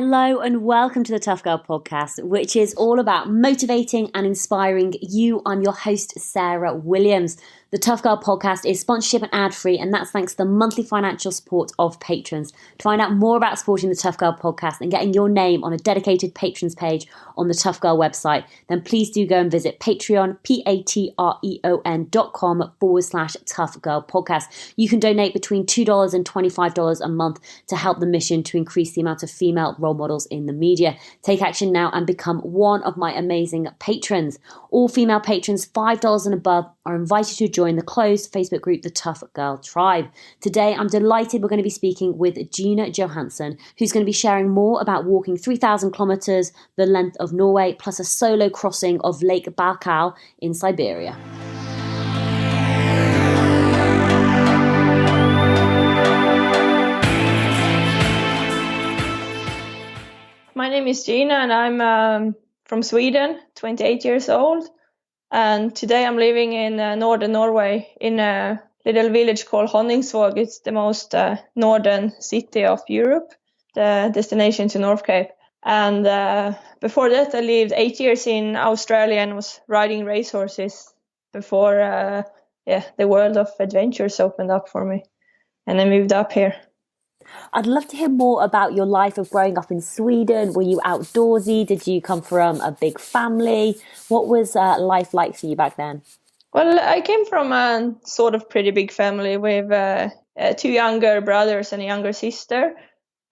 Hello and welcome to the Tough Girl podcast, which is all about motivating and inspiring you. I'm your host, Sarah Williams. The Tough Girl podcast is sponsorship and ad-free, and that's thanks to the monthly financial support of patrons. To find out more about supporting the Tough Girl podcast and getting your name on a dedicated patrons page on the Tough Girl website, then please do go and visit Patreon, patreon.com/Tough Girl podcast. You can donate between $2 and $25 a month to help the mission to increase the amount of female role models in the media. Take action now and become one of my amazing patrons. All female patrons $5 and above are invited to join the closed Facebook group, the Tough Girl Tribe. Today, I'm delighted we're going to be speaking with Gina Johansen, who's going to be sharing more about walking 3,000 kilometers, the length of Norway, plus a solo crossing of Lake Baikal in Siberia. My name is Gina and I'm from Sweden, 28 years old. And today I'm living in northern Norway in a little village called Honningsvåg. It's the most northern city of Europe, the destination to North Cape. And before that, I lived 8 years in Australia and was riding racehorses before the world of adventures opened up for me. And I moved up here. I'd love to hear more about your life of growing up in Sweden. Were you outdoorsy? Did you come from a big family? What was life like for you back then? Well, I came from a sort of pretty big family with two younger brothers and a younger sister.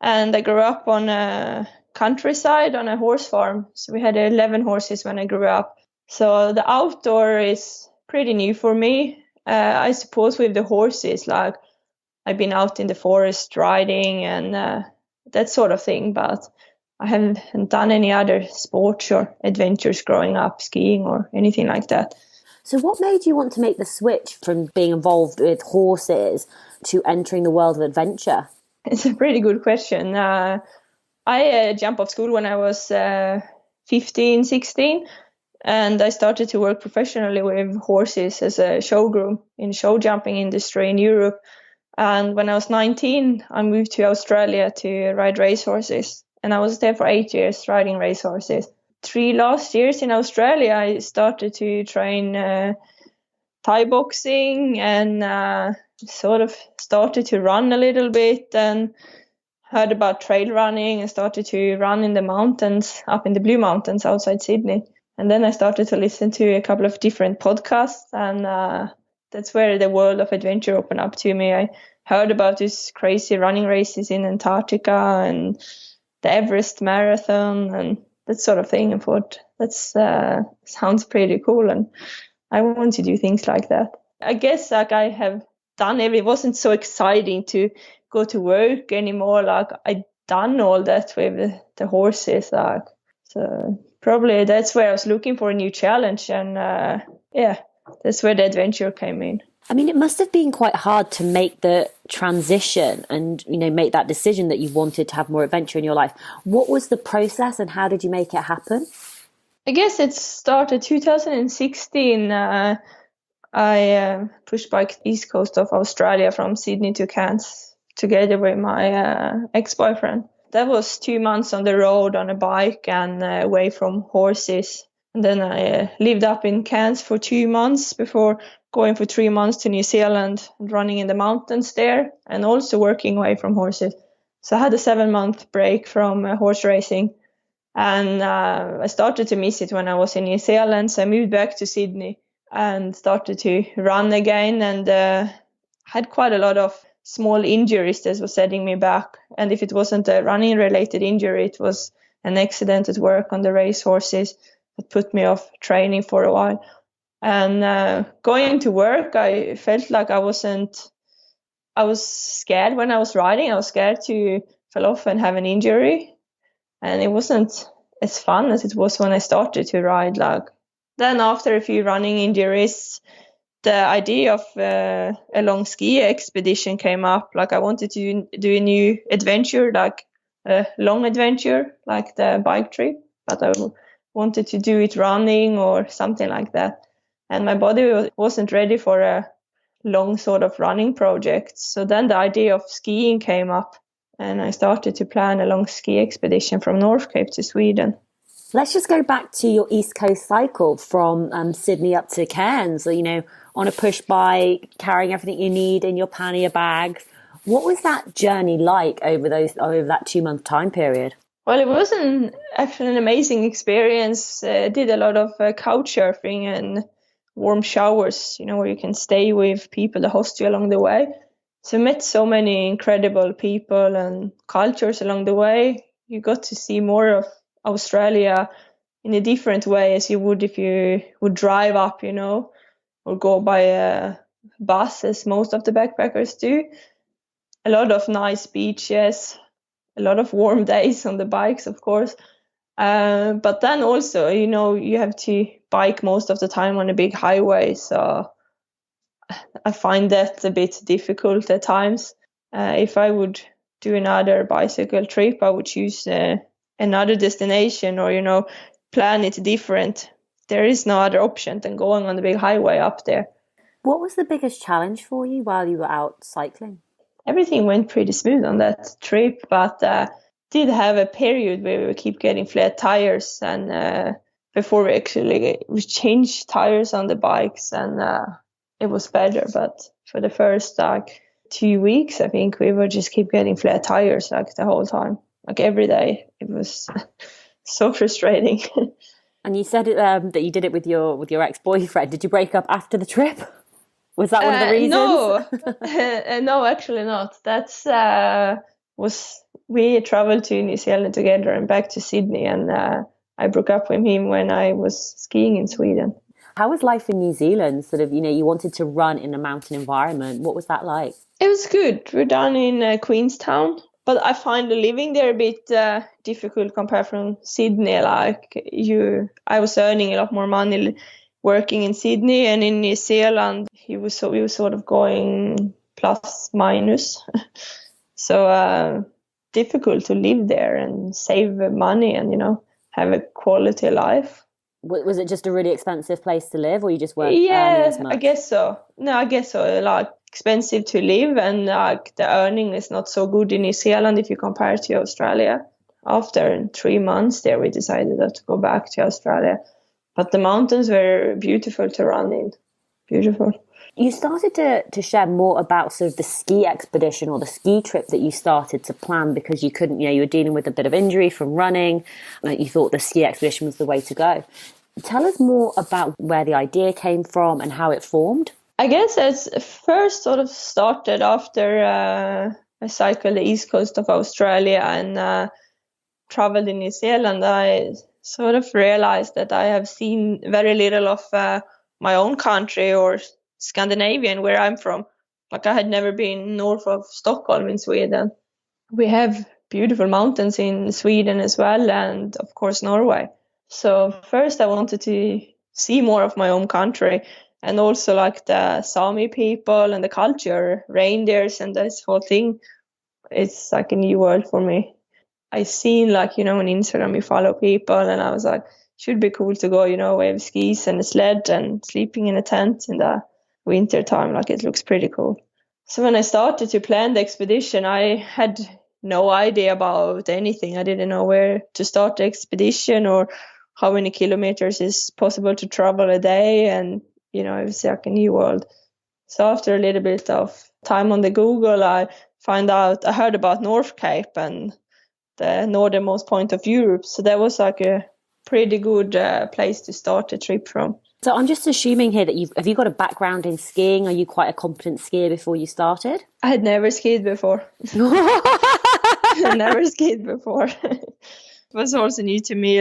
And I grew up on a countryside on a horse farm. So we had 11 horses when I grew up. So the outdoor is pretty new for me. I suppose with the horses, like I've been out in the forest riding and that sort of thing, but I haven't done any other sports or adventures growing up, skiing or anything like that. So what made you want to make the switch from being involved with horses to entering the world of adventure? It's a pretty good question. I jumped off school when I was 15, 16, and I started to work professionally with horses as a showgroom in the show jumping industry in Europe. And when I was 19, I moved to Australia to ride racehorses. And I was there for 8 years riding racehorses. 3 last years in Australia, I started to train Thai boxing and sort of started to run a little bit and heard about trail running and started to run in the mountains, up in the Blue Mountains outside Sydney. And then I started to listen to a couple of different podcasts and that's where the world of adventure opened up to me. I heard about these crazy running races in Antarctica and the Everest Marathon and that sort of thing. I thought that sounds pretty cool and I want to do things like that. I guess like I have done it wasn't so exciting to go to work anymore. Like I done all that with the horses. So probably that's where I was looking for a new challenge and that's where the adventure came in. I mean, it must have been quite hard to make the transition and, make that decision that you wanted to have more adventure in your life. What was the process and how did you make it happen? I guess it started 2016. I pushed bike east coast of Australia from Sydney to Cairns together with my ex-boyfriend. That was 2 months on the road on a bike and away from horses. And then I lived up in Cairns for 2 months before going for 3 months to New Zealand and running in the mountains there and also working away from horses. So I had a 7-month break from horse racing and I started to miss it when I was in New Zealand. So I moved back to Sydney and started to run again and had quite a lot of small injuries that was setting me back. And if it wasn't a running related injury, it was an accident at work on the race horses. It put me off training for a while. And going to work, I felt like I was scared when I was riding. I was scared to fall off and have an injury. And it wasn't as fun as it was when I started to ride. Then after a few running injuries, the idea of a long ski expedition came up. I wanted to do a new adventure, like a long adventure, like the bike trip. But I wanted to do it running or something like that. And my body wasn't ready for a long sort of running project. So then the idea of skiing came up. and I started to plan a long ski expedition from North Cape to Sweden. Let's just go back to your East Coast cycle from Sydney up to Cairns, so, on a push bike, carrying everything you need in your pannier bags. What was that journey like over that 2-month time period? Well, it was actually an amazing experience. Did a lot of couch surfing and warm showers, where you can stay with people that host you along the way. So met so many incredible people and cultures along the way. You got to see more of Australia in a different way as you would if you would drive up, or go by a bus as most of the backpackers do. A lot of nice beaches, a lot of warm days on the bikes, of course. But then also, you have to bike most of the time on a big highway. So I find that a bit difficult at times. If I would do another bicycle trip, I would choose another destination or, plan it different. There is no other option than going on the big highway up there. What was the biggest challenge for you while you were out cycling? Everything went pretty smooth on that trip, but did have a period where we keep getting flat tires, and before we changed tires on the bikes, and it was better. But for the first 2 weeks, I think we would just keep getting flat tires the whole time, every day. It was so frustrating. And you said that you did it with your ex-boyfriend. Did you break up after the trip? Was that one of the reasons? No, actually not. We traveled to New Zealand together and back to Sydney, and I broke up with him when I was skiing in Sweden. How was life in New Zealand? Sort of, you wanted to run in a mountain environment. What was that like? It was good. We're down in Queenstown, but I find the living there a bit difficult compared from Sydney. I was earning a lot more money working in Sydney, and in New Zealand we were sort of going plus minus. So difficult to live there and save money and have a quality life. Was it just a really expensive place to live, or you just weren't earning as much? I guess so. No, I guess so. Expensive to live, and the earning is not so good in New Zealand if you compare it to Australia. After 3 months there, we decided to go back to Australia. But the mountains were beautiful to run in. Beautiful. You started to share more about sort of the ski expedition or the ski trip that you started to plan because you couldn't, you were dealing with a bit of injury from running. You thought the ski expedition was the way to go. Tell us more about where the idea came from and how it formed. I guess it first sort of started after I cycled the east coast of Australia and traveled in New Zealand. I sort of realized that I have seen very little of my own country or Scandinavian, where I'm from. I had never been north of Stockholm in Sweden. We have beautiful mountains in Sweden as well, and of course Norway. So first I wanted to see more of my own country, and also the Sami people and the culture, reindeers and this whole thing. It's a new world for me. I seen on Instagram you follow people, and I was like, should be cool to go, wave skis and a sled and sleeping in a tent in the winter time. It looks pretty cool. So when I started to plan the expedition, I had no idea about anything. I didn't know where to start the expedition or how many kilometers is possible to travel a day, and it was a new world. So after a little bit of time on the Google, I heard about North Cape and the northernmost point of Europe. So that was a pretty good place to start a trip from. So I'm just assuming here that have you got a background in skiing? Are you quite a competent skier before you started? I had never skied before. I never skied before. It was also new to me,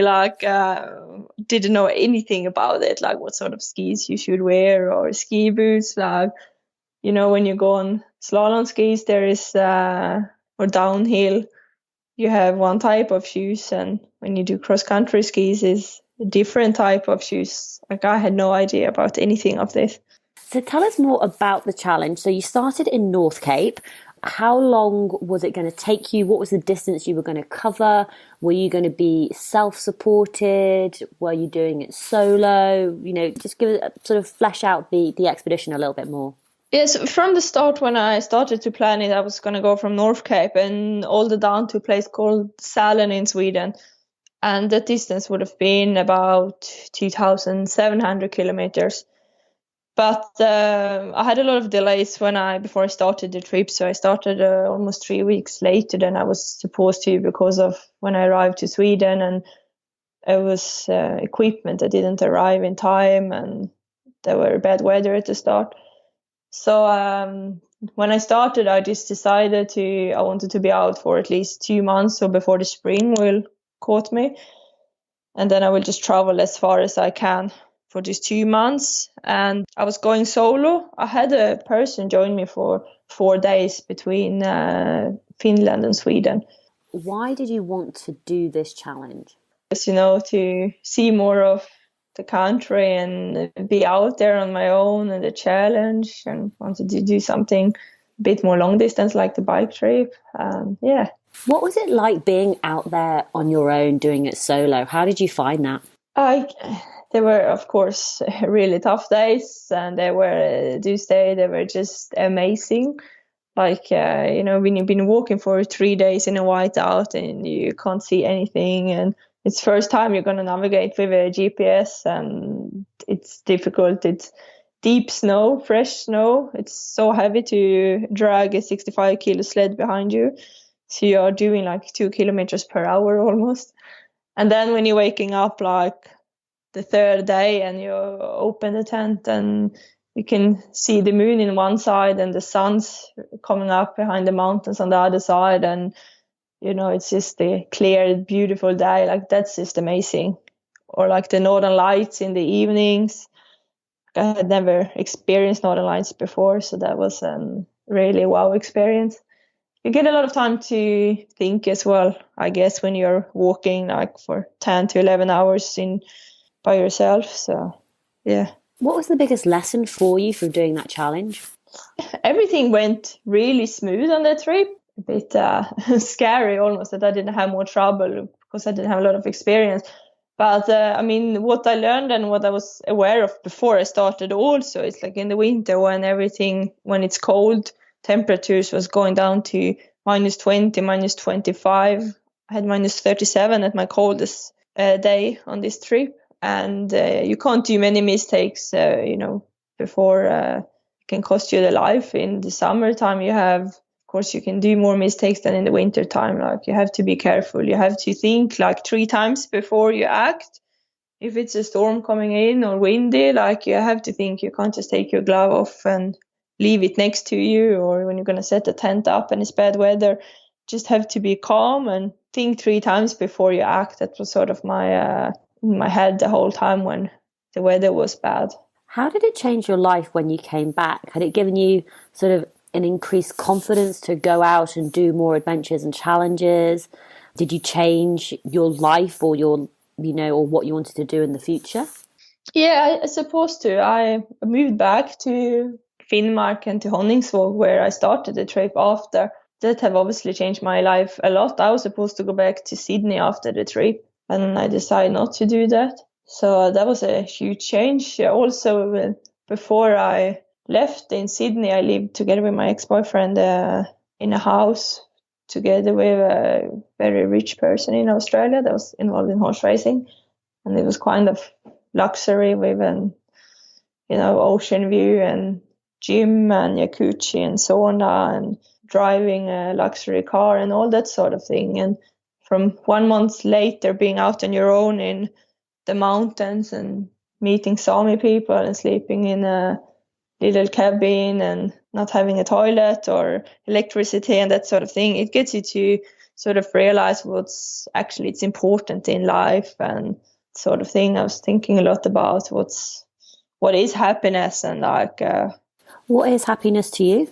didn't know anything about it, what sort of skis you should wear or ski boots. When you go on slalom skis, there is, or downhill, you have one type of shoes, and when you do cross-country skis is a different type of shoes. I had no idea about anything of this. So tell us more about the challenge. So you started in North Cape. How long was it going to take you? What was the distance you were going to cover? Were you going to be self-supported? Were you doing it solo? Just give it, sort of flesh out the expedition a little bit more. Yes, from the start when I started to plan it, I was going to go from North Cape and all the down to a place called Sälen in Sweden. And the distance would have been about 2,700 kilometers. But I had a lot of delays before I started the trip. So I started almost 3 weeks later than I was supposed to because of when I arrived to Sweden, and it was equipment that didn't arrive in time, and there were bad weather at the start. So when I started, I just decided I wanted to be out for at least 2 months, so before the spring will caught me, and then I will just travel as far as I can for just 2 months. And I was going solo. I had a person join me for 4 days between Finland and Sweden. Why did you want to do this challenge? Just, to see more of the country and be out there on my own and the challenge, and wanted to do something a bit more long distance like the bike trip. Yeah. What was it like being out there on your own, doing it solo? How did you find that? There were, of course, really tough days, and they were just amazing. Like, when you've been walking for 3 days in a whiteout and you can't see anything, and it's first time you're going to navigate with a GPS, and it's difficult. It's deep snow, fresh snow. It's so heavy to drag a 65 kilo sled behind you. So you're doing like 2 kilometers per hour almost. And then when you're waking up like the third day and you open the tent and you can see the moon in one side and the sun's coming up behind the mountains on the other side, and it's just a clear, beautiful day. Like, that's just amazing. Or like the northern lights in the evenings. I had never experienced northern lights before, so that was a really wow experience. You get a lot of time to think as well, I guess, when you're walking like for 10 to 11 hours by yourself. So, yeah. What was the biggest lesson for you from doing that challenge? Everything went really smooth on the trip. A bit scary almost that I didn't have more trouble because I didn't have a lot of experience. But what I learned and what I was aware of before I started also, it's like in the winter when it's cold, temperatures was going down to -20, -25. I had -37 at my coldest day on this trip. And you can't do many mistakes, before it can cost you the life. In the summertime, of course, you can do more mistakes than in the winter time. Like, you have to be careful. You have to think like 3 times before you act. If it's a storm coming in or windy, like, you have to think. You can't just take your glove off and leave it next to you, or when you're going to set the tent up and it's bad weather, just have to be calm and think 3 times before you act. That was sort of in my head the whole time when the weather was bad. How did it change your life when you came back? Had it given you sort of an increased confidence to go out and do more adventures and challenges? Did you change your life or or what you wanted to do in the future? Yeah, I supposed to. I moved back to Finnmark and to Honningsvåg, where I started the trip after. That have obviously changed my life a lot. I was supposed to go back to Sydney after the trip, and I decided not to do that. So that was a huge change. Also, before I left in Sydney, I lived together with my ex-boyfriend in a house together with a very rich person in Australia that was involved in horse racing. And it was kind of luxury with an ocean view and gym and jacuzzi and sauna and driving a luxury car and all that sort of thing. And from 1 month later, being out on your own in the mountains and meeting Sami people and sleeping in a little cabin and not having a toilet or electricity and that sort of thing, it gets you to sort of realize it's important in life and sort of thing. I was thinking a lot about what is happiness, and like what is happiness to you?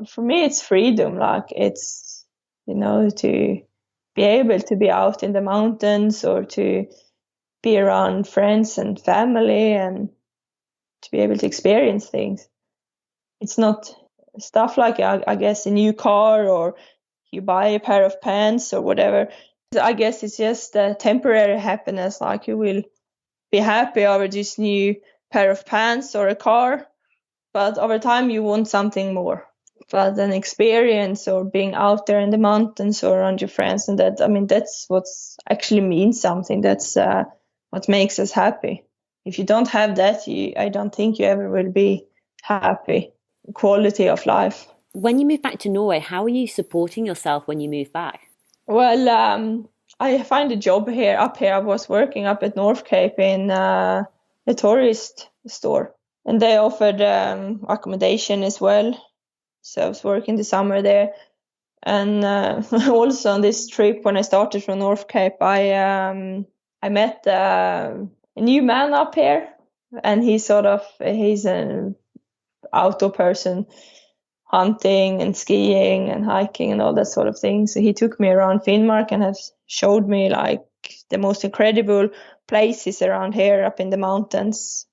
For me it's freedom. Like, it's to be able to be out in the mountains or to be around friends and family and to be able to experience things. It's not stuff like, I guess, a new car or you buy a pair of pants or whatever. I guess it's just a temporary happiness. Like, you will be happy over this new pair of pants or a car, but over time you want something more. But an experience or being out there in the mountains or around your friends, and that's what's actually means something. That's what makes us happy. If you don't have that, I don't think you ever will be happy. Quality of life. When you move back to Norway, how are you supporting yourself when you move back? Well, I find a job here. Up here, I was working up at North Cape in a tourist store, and they offered accommodation as well. So I was working the summer there. And also on this trip, when I started from North Cape, I met a new man up here, and he's an outdoor person, hunting and skiing and hiking and all that sort of thing. So he took me around Finnmark and has showed me like the most incredible places around here up in the mountains.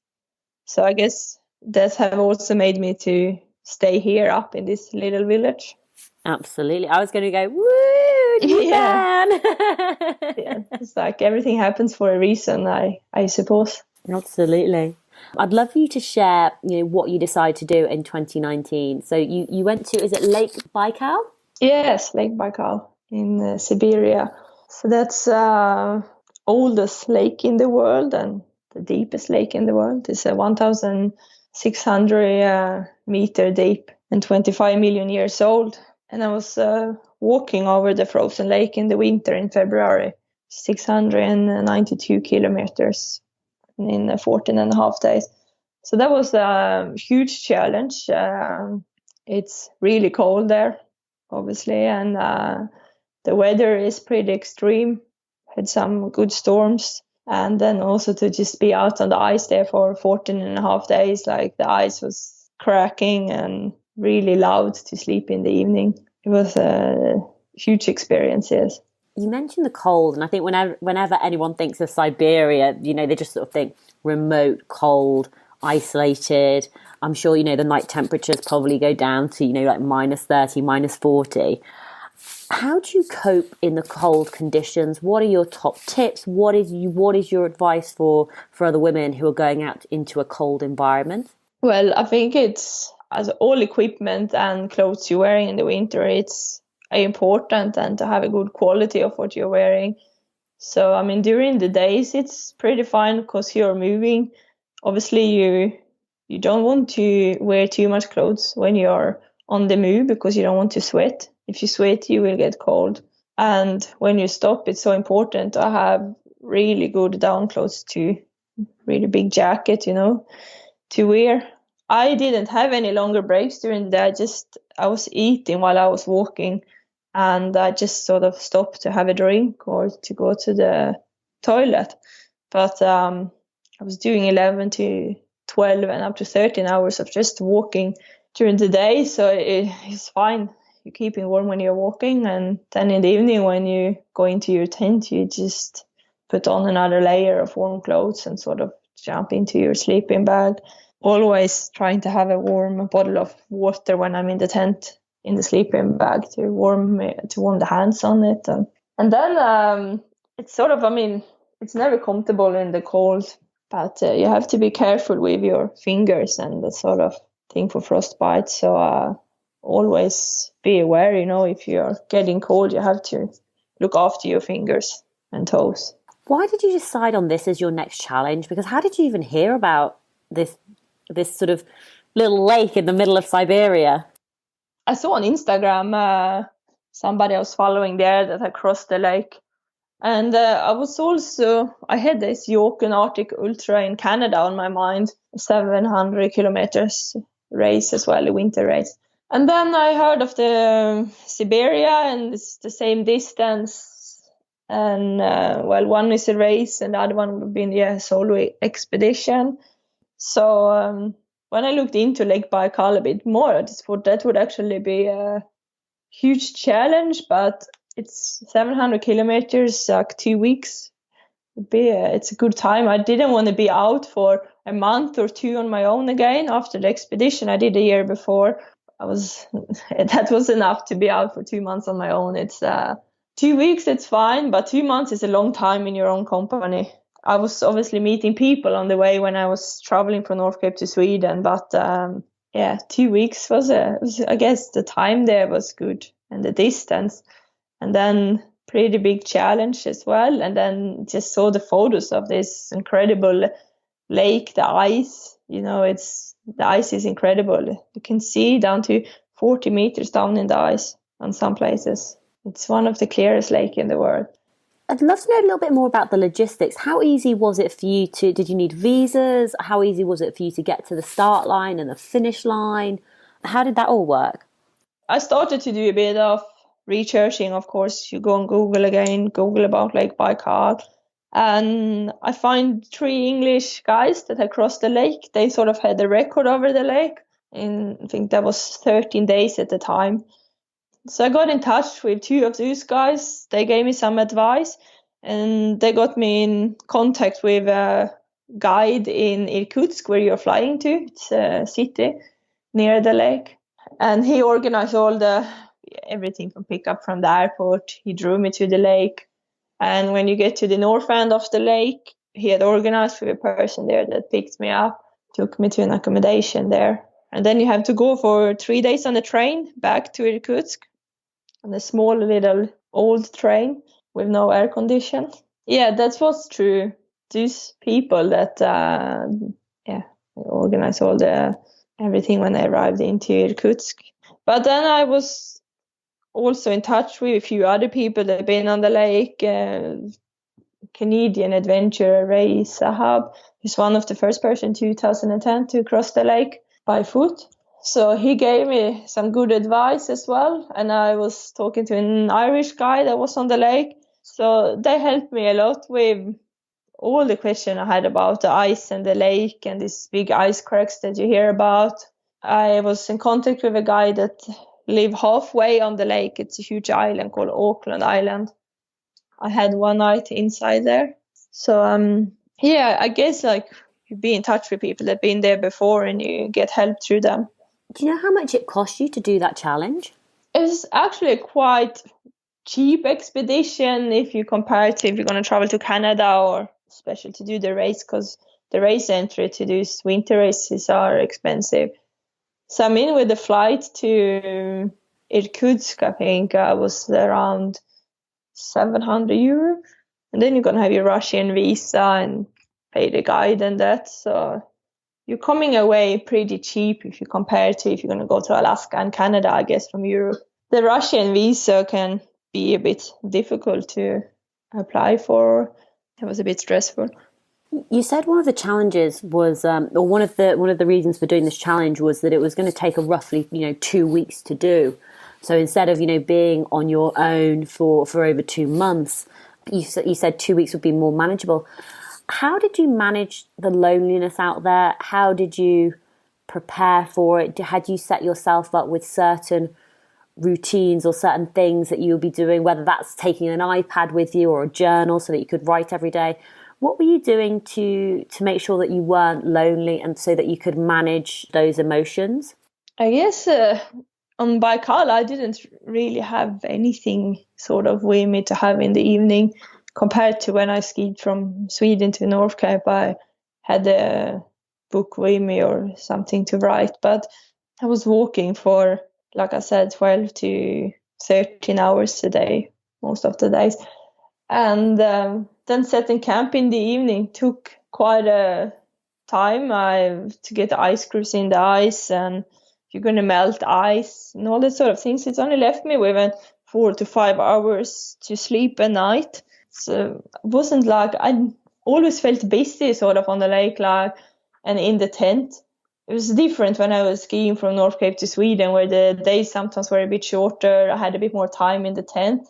So I guess that have also made me to stay here up in this little village. Absolutely. I was going to go, woo, new man. Yeah, it's like everything happens for a reason, I suppose. Absolutely. I'd love for you to share, what you decided to do in 2019. So you went to, is it Lake Baikal? Yes, Lake Baikal in Siberia. So that's oldest lake in the world and the deepest lake in the world. It's 1,600 meter deep and 25 million years old. And I was walking over the frozen lake in the winter in February, 692 kilometers in 14 and a half days. So that was a huge challenge. It's really cold there, obviously, and the weather is pretty extreme. Had some good storms. And then also to just be out on the ice there for 14 and a half days, like the ice was cracking and really loud to sleep in the evening. It was a huge experience, yes. You mentioned the cold, and I think whenever anyone thinks of Siberia, they just sort of think remote, cold, isolated. I'm sure, the night temperatures probably go down to, like -30, -40. How do you cope in the cold conditions? What are your top tips? What is your advice for other women who are going out into a cold environment? Well, I think it's, as all equipment and clothes you're wearing in the winter, it's important and to have a good quality of what you're wearing. So, during the days, it's pretty fine because you're moving. Obviously, you don't want to wear too much clothes when you're on the move because you don't want to sweat. If you sweat, you will get cold. And when you stop, it's so important to have really good down clothes too. Really big jacket, to wear. I didn't have any longer breaks during the day. I was eating while I was walking, and I just sort of stopped to have a drink or to go to the toilet. But I was doing 11 to 12 and up to 13 hours of just walking during the day, so it's fine. You're keeping warm when you're walking, and then in the evening when you go into your tent, you just put on another layer of warm clothes and sort of jump into your sleeping bag. Always trying to have a warm bottle of water when I'm in the tent in the sleeping bag to warm the hands on it. And then it's sort of, it's never comfortable in the cold, but you have to be careful with your fingers and the sort of thing for frostbite. So always be aware, if you're getting cold, you have to look after your fingers and toes. Why did you decide on this as your next challenge? Because how did you even hear about this sort of little lake in the middle of Siberia? I saw on Instagram somebody I was following there that had crossed the lake. And I had this Jokern Arctic Ultra in Canada on my mind, 700 kilometers race as well, a winter race. And then I heard of the Siberia, and it's the same distance. And one is a race and the other one would be a solo expedition. So when I looked into Lake Baikal a bit more, I just thought that would actually be a huge challenge, but it's 700 kilometers, like 2 weeks. It's a good time. I didn't want to be out for a month or two on my own again after the expedition I did a year before. That was enough to be out for 2 months on my own. It's 2 weeks, it's fine, but 2 months is a long time in your own company. I was obviously meeting people on the way when I was traveling from North Cape to Sweden, but yeah, 2 weeks was I guess the time there was good and the distance, and then pretty big challenge as well. And then just saw the photos of this incredible lake, the ice. The ice is incredible. You can see down to 40 meters down in the ice on some places. It's one of the clearest lake in the world. I'd love to know a little bit more about the logistics. How easy was it for you did you need visas? How easy was it for you to get to the start line and the finish line? How did that all work? I started to do a bit of researching. Of course, you go on Google again, Google about Lake Baikal. And I find 3 English guys that had crossed the lake. They sort of had the record over the lake. And I think that was 13 days at the time. So I got in touch with 2 of those guys. They gave me some advice, and they got me in contact with a guide in Irkutsk, where you're flying to. It's a city near the lake. And he organized everything from pickup from the airport. He drew me to the lake. And when you get to the north end of the lake, he had organized with a person there that picked me up, took me to an accommodation there. And then you have to go for 3 days on the train back to Irkutsk, on a small little old train with no air condition. Yeah, that was true. These people that organized everything when I arrived into Irkutsk. But then I was also in touch with a few other people that had been on the lake. Canadian adventurer Ray Sahab, who's one of the first person in 2010 to cross the lake by foot. So he gave me some good advice as well. And I was talking to an Irish guy that was on the lake. So they helped me a lot with all the questions I had about the ice and the lake and these big ice cracks that you hear about. I was in contact with a guy that lived halfway on the lake. It's a huge island called Auckland Island. I had one night inside there. So, I guess you be in touch with people that have been there before and you get help through them. Do you know how much it cost you to do that challenge? It's actually a quite cheap expedition if you compare it to if you're going to travel to Canada, or especially to do the race, because the race entry to these winter races are expensive. So I'm in with the flight to Irkutsk, I think was around 700 euro. And then you're going to have your Russian visa and pay the guide and that. So you're coming away pretty cheap if you compare to if you're going to go to Alaska and Canada, I guess, from Europe. The Russian visa can be a bit difficult to apply for. It was a bit stressful. You said one of the challenges was, or one of the reasons for doing this challenge was that it was going to take a roughly 2 weeks to do. So instead of being on your own for over 2 months, you said 2 weeks would be more manageable. How did you manage the loneliness out there? How did you prepare for it? Had you set yourself up with certain routines or certain things that you'll be doing, whether that's taking an iPad with you or a journal so that you could write every day? What were you doing to make sure that you weren't lonely and so that you could manage those emotions? I guess on Baikal, I didn't really have anything sort of with me to have in the evening. Compared to when I skied from Sweden to North Cape, I had a book with me or something to write. But I was walking for, like I said, 12 to 13 hours a day, most of the days. And then setting camp in the evening took quite a time to get the ice screws in the ice, and you're going to melt ice and all that sort of things. It's only left me with 4 to 5 hours to sleep a night. So it wasn't like I always felt busy sort of on the lake and in the tent. It was different when I was skiing from North Cape to Sweden, where the days sometimes were a bit shorter. I had a bit more time in the tent.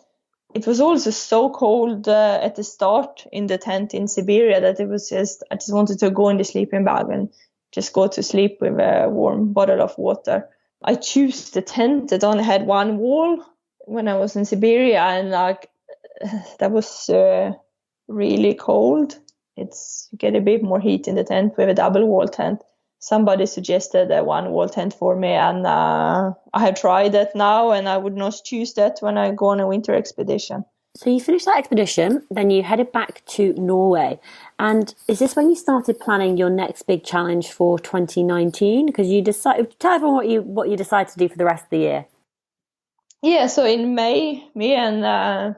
It was also so cold at the start in the tent in Siberia that it was I just wanted to go in the sleeping bag and just go to sleep with a warm bottle of water. I chose the tent that only had one wall when I was in Siberia, and that was really cold. You get a bit more heat in the tent with a double wall tent. Somebody suggested a one wall tent for me, and I have tried that now, and I would not choose that when I go on a winter expedition. So you finished that expedition, then you headed back to Norway. And is this when you started planning your next big challenge for 2019? Because you decided, tell everyone what you decided to do for the rest of the year. Yeah, so in May, me and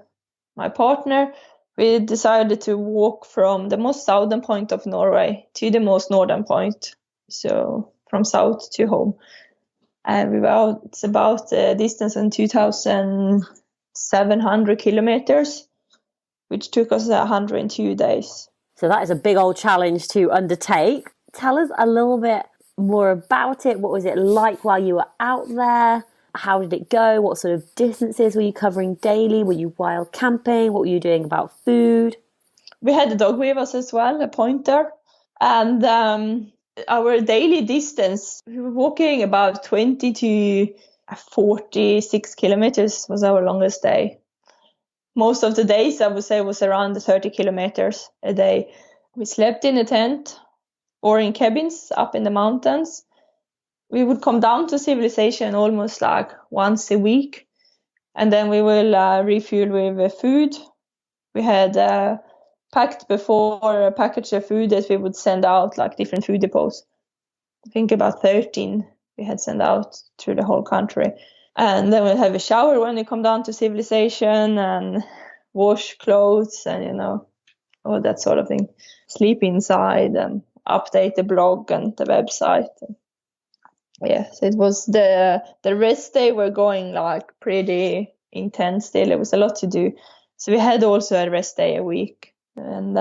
my partner, we decided to walk from the most southern point of Norway to the most northern point. So from south to home. And it's about a distance of 2,700 kilometers, which took us 102 days. So that is a big old challenge to undertake. Tell us a little bit more about it. What was it like while you were out there? How did it go? What sort of distances were you covering daily? Were you wild camping? What were you doing about food? We had a dog with us as well, a pointer. And our daily distance, we were walking about 20 to 46 kilometers was our longest day. Most of the days, I would say, was around 30 kilometers a day. We slept in a tent or in cabins up in the mountains. We would come down to civilization almost like once a week. And then we will refuel with food. We had packed before a package of food that we would send out, like different food depots. I think about 13 we had sent out through the whole country. And then we'll have a shower when we come down to civilization and wash clothes and, all that sort of thing. Sleep inside and update the blog and the website. Yeah, so it was the rest day were going like pretty intense still. It was a lot to do. So we had also a rest day a week. And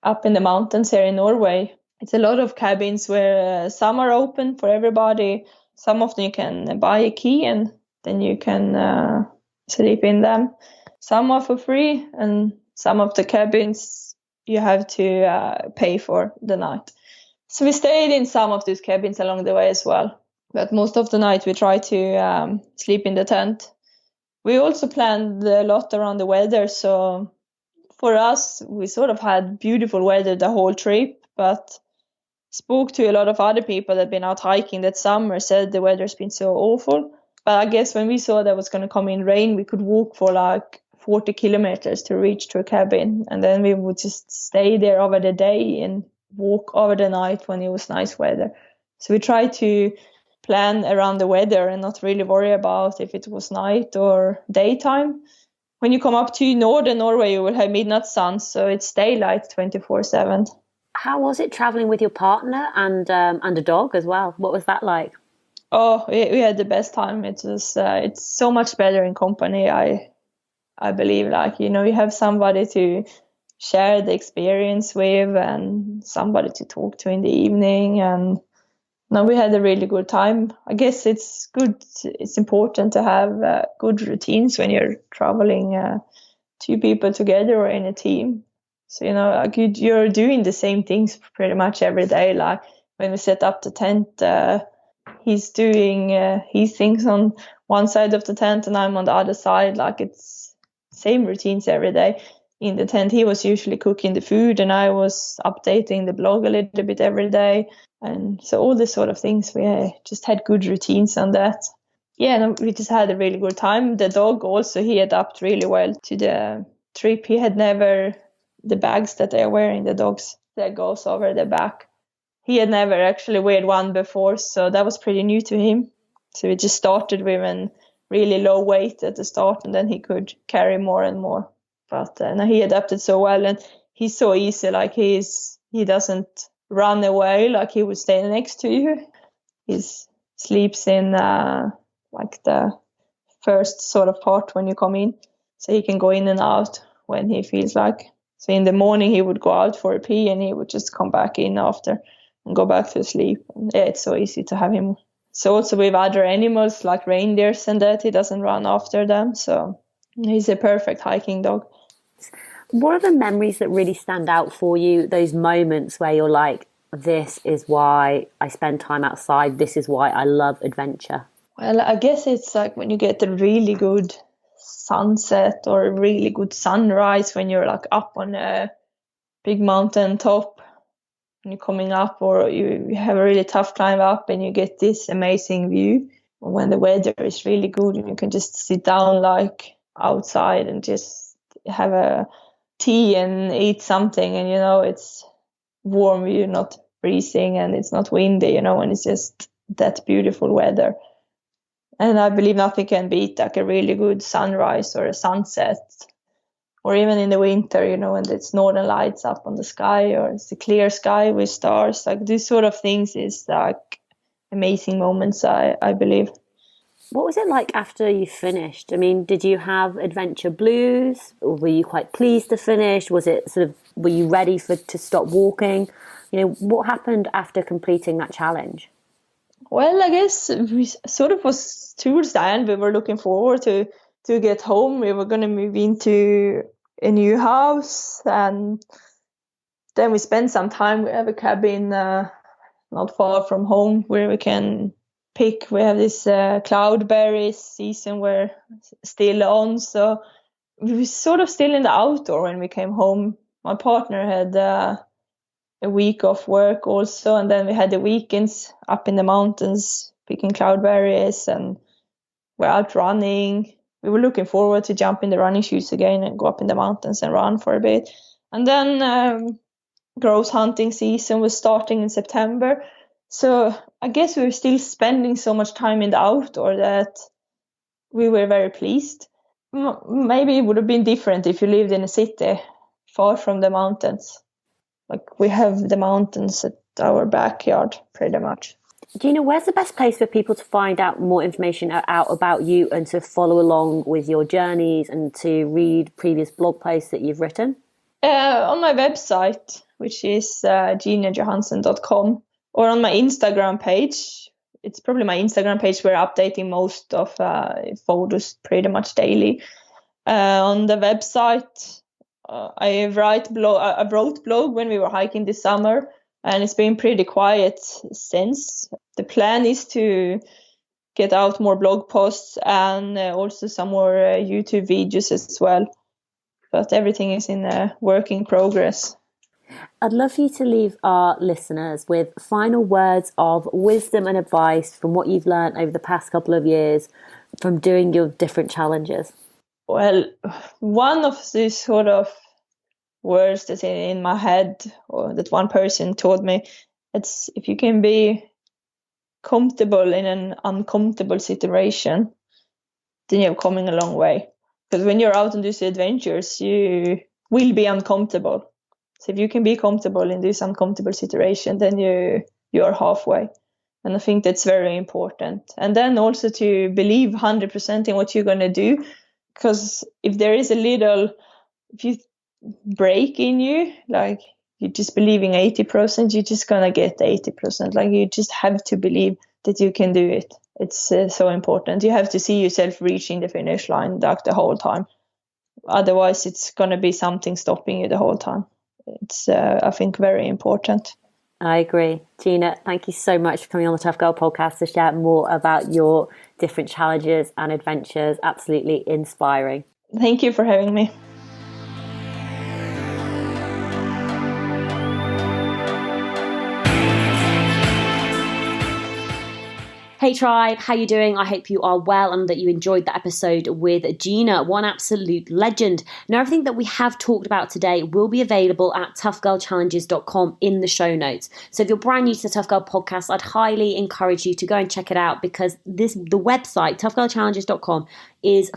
up in the mountains here in Norway, it's a lot of cabins where some are open for everybody. Some of them you can buy a key and then you can sleep in them. Some are for free and some of the cabins you have to pay for the night. So we stayed in some of these cabins along the way as well. But most of the night we try to sleep in the tent. We also planned a lot around the weather. So for us, we sort of had beautiful weather the whole trip, but spoke to a lot of other people that had been out hiking that summer, said the weather's been so awful. But I guess when we saw that was going to come in rain, we could walk for like 40 kilometers to reach to a cabin. And then we would just stay there over the day and walk over the night when it was nice weather. So we tried to plan around the weather and not really worry about if it was night or daytime. When you come up to northern Norway, you will have midnight sun, so it's daylight 24/7. How was it traveling with your partner and a dog as well? What was that like? Oh, we had the best time. It was it's so much better in company. I believe, like, you have somebody to share the experience with and somebody to talk to in the evening. And no, we had a really good time. I guess it's good. It's important to have good routines when you're traveling two people together or in a team. So, like you're doing the same things pretty much every day. Like when we set up the tent, he's doing his things on one side of the tent and I'm on the other side. Like it's same routines every day. In the tent, he was usually cooking the food and I was updating the blog a little bit every day. And so all this sort of things, we just had good routines on that. Yeah, no, we just had a really good time. The dog also, he adapted really well to the trip. He had never, the bags that they are wearing, the dogs, that goes over the back. He had never actually weared one before, so that was pretty new to him. So we just started with a really low weight at the start and then he could carry more and more. But no, he adapted so well and he's so easy. Like he doesn't run away, like he would stay next to you. He sleeps in like the first sort of part when you come in, so he can go in and out when he feels like. So in the morning he would go out for a pee and he would just come back in after and go back to sleep. And yeah, it's so easy to have him. So also with other animals like reindeers and that, he doesn't run after them. So he's a perfect hiking dog. What are the memories that really stand out for you? Those moments where you're like, this is why I spend time outside. This is why I love adventure. Well, I guess it's like when you get a really good sunset or a really good sunrise when you're like up on a big mountain top and you're coming up, or you have a really tough climb up and you get this amazing view. When the weather is really good and you can just sit down like outside and just have a tea and eat something, and it's warm, you're not freezing, and it's not windy, and it's just that beautiful weather. And I believe nothing can beat like a really good sunrise or a sunset, or even in the winter, when it's northern lights up on the sky, or it's a clear sky with stars. Like these sort of things is like amazing moments, I believe. What was it like after you finished? I mean, did you have adventure blues, or were you quite pleased to finish? Was it were you ready to stop walking? What happened after completing that challenge? Well, I guess we sort of was towards the end. We were looking forward to get home. We were going to move into a new house, and then we spent some time. We have a cabin not far from home where we can pick. We have this cloudberry season where still on, so we were sort of still in the outdoor when we came home. My partner had a week off work also, and then we had the weekends up in the mountains picking cloudberries, and we're out running. We were looking forward to jump in the running shoes again and go up in the mountains and run for a bit. And then grouse hunting season was starting in September. So I guess we were still spending so much time in the outdoor that we were very pleased. Maybe it would have been different if you lived in a city far from the mountains. Like we have the mountains at our backyard pretty much. Gina, where's the best place for people to find out more information out about you and to follow along with your journeys and to read previous blog posts that you've written? On my website, which is ginajohansen.com, or on my Instagram page. It's probably my Instagram page where I'm updating most of photos pretty much daily. On the website, I wrote blog when we were hiking this summer, and it's been pretty quiet since. The plan is to get out more blog posts and also some more YouTube videos as well. But everything is in a work in progress. I'd love for you to leave our listeners with final words of wisdom and advice from what you've learned over the past couple of years from doing your different challenges. Well, one of these sort of words that's in my head, or that one person told me, it's if you can be comfortable in an uncomfortable situation, then you're coming a long way. Because when you're out on these adventures, you will be uncomfortable. So if you can be comfortable in this uncomfortable situation, then you're halfway. And I think that's very important. And then also to believe 100% in what you're going to do. Because if there is if you break in you, like you're just believing 80%, you're just going to get 80%. Like you just have to believe that you can do it. It's so important. You have to see yourself reaching the finish line like the whole time. Otherwise, it's going to be something stopping you the whole time. It's, I think, very important. I agree. Gina, thank you so much for coming on the Tough Girl podcast to share more about your different challenges and adventures. Absolutely inspiring. Thank you for having me. Hey tribe, how you doing? I hope you are well and that you enjoyed that episode with Gina, one absolute legend. Now, everything that we have talked about today will be available at toughgirlchallenges.com in the show notes. So if you're brand new to the Tough Girl podcast, I'd highly encourage you to go and check it out, because the website, toughgirlchallenges.com, is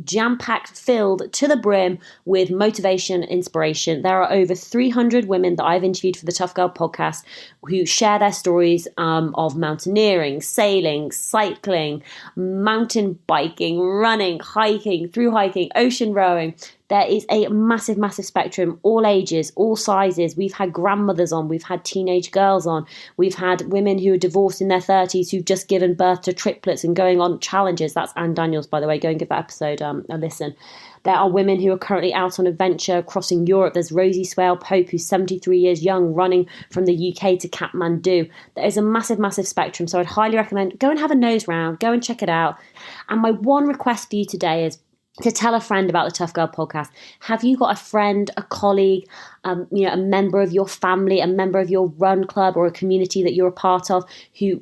jam-packed, filled to the brim with motivation and inspiration. There are over 300 women that I've interviewed for the Tough Girl podcast who share their stories of mountaineering, sailing, cycling, mountain biking, running, hiking, through hiking, ocean rowing. There is a massive, massive spectrum, all ages, all sizes. We've had grandmothers on, we've had teenage girls on, we've had women who are divorced in their 30s who've just given birth to triplets and going on challenges. That's Anne Daniels, by the way. Go and give that episode a listen. There are women who are currently out on adventure crossing Europe. There's Rosie Swale Pope, who's 73 years young, running from the UK to Kathmandu. There is a massive, massive spectrum. So I'd highly recommend go and have a nose round, go and check it out. And my one request for you today is, to tell a friend about the Tough Girl podcast. Have you got a friend, a colleague, a member of your family, a member of your run club or a community that you're a part of who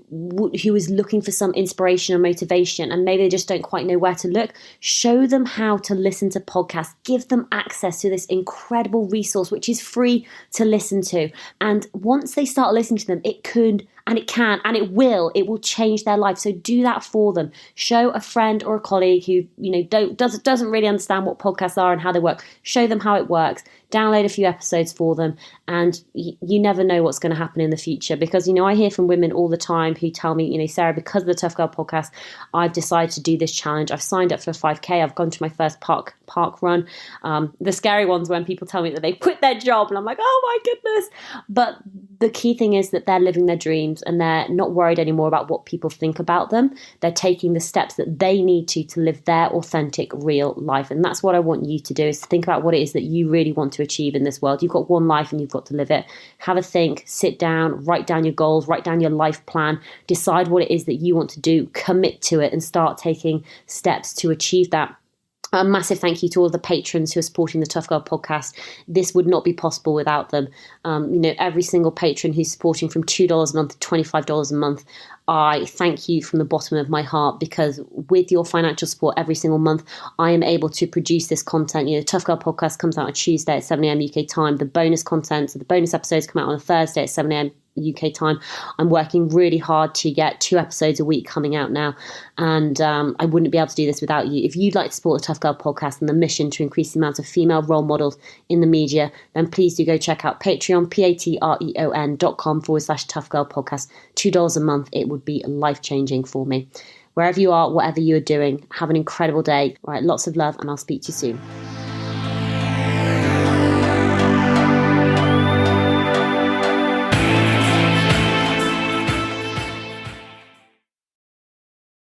is looking for some inspiration or motivation, and maybe they just don't quite know where to look? Show them how to listen to podcasts. Give them access to this incredible resource, which is free to listen to. And once they start listening to them, it will change their life. So do that for them. Show a friend or a colleague who doesn't really understand what podcasts are and how they work. Show them how it works. Download a few episodes for them, and you never know what's going to happen in the future. Because I hear from women all the time who tell me, Sarah, because of the Tough Girl podcast, I've decided to do this challenge. I've signed up for a 5K. I've gone to my first park run. The scary ones when people tell me that they quit their job, and I'm like, oh my goodness. But the key thing is that they're living their dreams and they're not worried anymore about what people think about them. They're taking the steps that they need to live their authentic, real life. And that's what I want you to do, is to think about what it is that you really want to achieve in this world. You've got one life and you've got to live it. Have a think, sit down, write down your goals, write down your life plan, decide what it is that you want to do, commit to it, and start taking steps to achieve that. A massive thank you to all the patrons who are supporting the Tough Girl podcast. This would not be possible without them. Every single patron who's supporting from $2 a month to $25 a month, I thank you from the bottom of my heart, because with your financial support every single month, I am able to produce this content. The Tough Girl podcast comes out on Tuesday at 7 a.m. UK time. The bonus content, so the bonus episodes come out on a Thursday at 7 a.m. UK time. I'm working really hard to get 2 episodes a week coming out now, and I wouldn't be able to do this without you. If you'd like to support the Tough Girl podcast and the mission to increase the amount of female role models in the media, then please do go check out Patreon, patreon.com/Tough Girl podcast. $2 a month. It would be life-changing for me. Wherever you are, whatever you are doing, have an incredible day. All right, lots of love, and I'll speak to you soon.